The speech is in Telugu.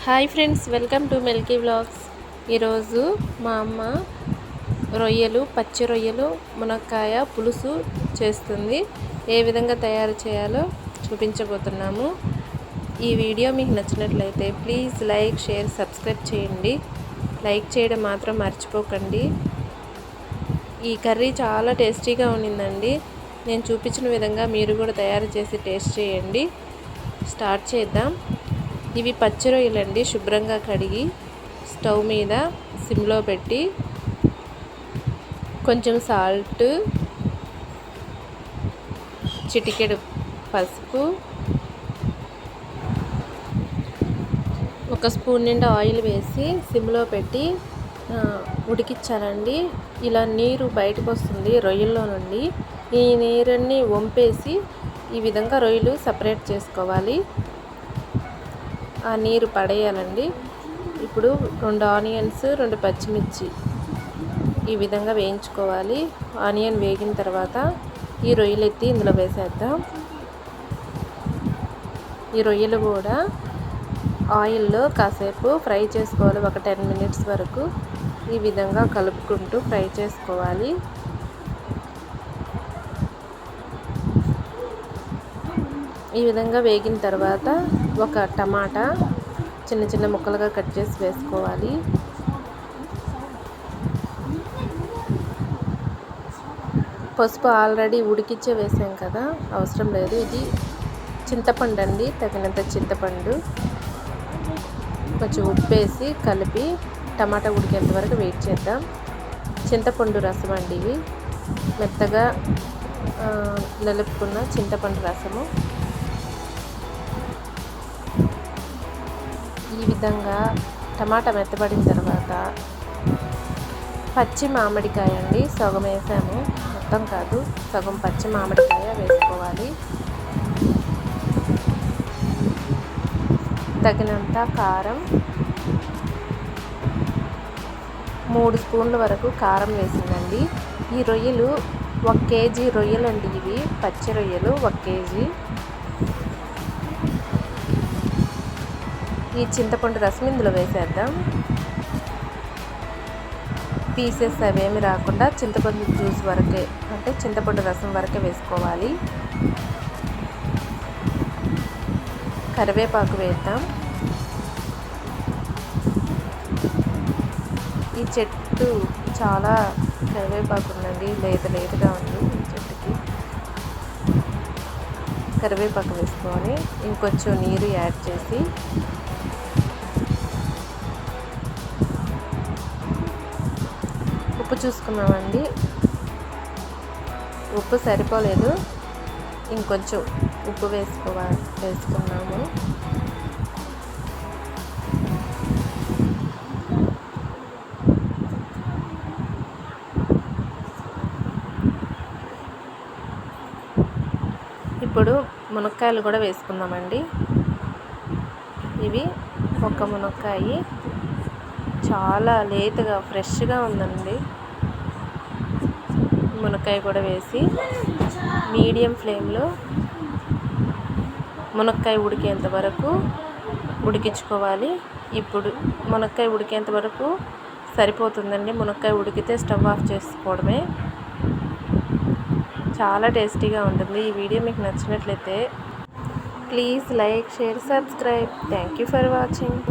Hi friends, welcome to Milky vlogs. ఈరోజు మా అమ్మ రొయ్యలు, పచ్చి రొయ్యలు, మునక్కాయ పులుసు చేస్తుంది. ఏ విధంగా తయారు చేయాలో చూపించబోతున్నాము. ఈ వీడియో మీకు నచ్చినట్లయితే ప్లీజ్ లైక్, షేర్, సబ్స్క్రైబ్ చేయండి. లైక్ చేయడం మాత్రం మర్చిపోకండి. ఈ కర్రీ చాలా టేస్టీగా ఉండిందండి. నేను చూపించిన విధంగా మీరు కూడా తయారు చేసి టేస్ట్ చేయండి. స్టార్ట్ చేద్దాం. ఇవి పచ్చి రొయ్యలండి. శుభ్రంగా కడిగి స్టవ్ మీద సిమ్లో పెట్టి కొంచెం సాల్ట్, చిటికెడు పసుపు, ఒక స్పూన్ నిండా ఆయిల్ వేసి సిమ్లో పెట్టి ఉడికించాలండి. ఇలా నీరు బయటకు వస్తుంది రొయ్యల్లో నుండి. ఈ నీరన్నీ వంపేసి ఈ విధంగా రొయ్యలు సపరేట్ చేసుకోవాలి. ఆ నీరు పడేయాలండి. ఇప్పుడు 2 ఆనియన్స్, 2 పచ్చిమిర్చి ఈ విధంగా వేయించుకోవాలి. ఆనియన్ వేగిన తర్వాత ఈ రొయ్యలు ఎత్తి ఇందులో వేసేద్దాం. ఈ రొయ్యలు కూడా ఆయిల్లో కాసేపు ఫ్రై చేసుకోవాలి. ఒక 10 మినిట్స్ వరకు ఈ విధంగా కలుపుకుంటూ ఫ్రై చేసుకోవాలి. ఈ విధంగా వేగిన తర్వాత ఒక టమాటా చిన్న చిన్న ముక్కలుగా కట్ చేసి వేసుకోవాలి. పసుపు ఆల్రెడీ ఉడికిచ్చే వేసాం కదా, అవసరం లేదు. ఇది చింతపండు అండి, తగినంత చింతపండు. కొంచెం ఉప్పు వేసి కలిపి టమాటా ఉడికేంత వరకు వెయిట్ చేద్దాం. చింతపండు రసం అండి ఇవి, మెత్తగా నలుపుకున్న చింతపండు రసము. ఈ విధంగా టమాటా మెత్తబడిన తర్వాత పచ్చి మామిడికాయ అండి, సగం వేసాము, మొత్తం కాదు, సగం పచ్చి మామిడికాయ వేసుకోవాలి. తగినంత కారం, 3 స్పూన్ల వరకు కారం వేసిందండి. ఈ రొయ్యలు 1 కేజీ రొయ్యలు అండి. ఇవి పచ్చి రొయ్యలు 1 కేజీ. ఈ చింతపండు రసం ఇందులో వేసేద్దాం. పీసెస్ అవేమి రాకుండా చింతపండు జ్యూస్ వరకే, అంటే చింతపండు రసం వరకే వేసుకోవాలి. కరివేపాకు వేద్దాం. ఈ చెట్టు చాలా కరివేపాకు ఉందండి, లేతగా ఉంది ఈ చెట్టుకి. కరివేపాకు వేసుకొని ఇంకొంచెం నీరు యాడ్ చేసి ఉప్పు చూసుకున్నామండి. ఉప్పు సరిపోలేదు, ఇంకొంచెం ఉప్పు వేసుకున్నాము. ఇప్పుడు మునక్కాయలు కూడా వేసుకుందామండి. ఇవి ఒక మునక్కాయ చాలా లేతగా ఫ్రెష్గా ఉందండి. మునక్కాయ కూడా వేసి మీడియం ఫ్లేమ్లో మునక్కాయ ఉడికేంత వరకు ఉడికించుకోవాలి. ఇప్పుడు మునక్కాయ ఉడికేంత వరకు సరిపోతుందండి. మునక్కాయ ఉడికితే స్టవ్ ఆఫ్ చేసుకోవడమే. చాలా టేస్టీగా ఉంటుంది. ఈ వీడియో మీకు నచ్చినట్లయితే please like, share, subscribe. Thank you for watching.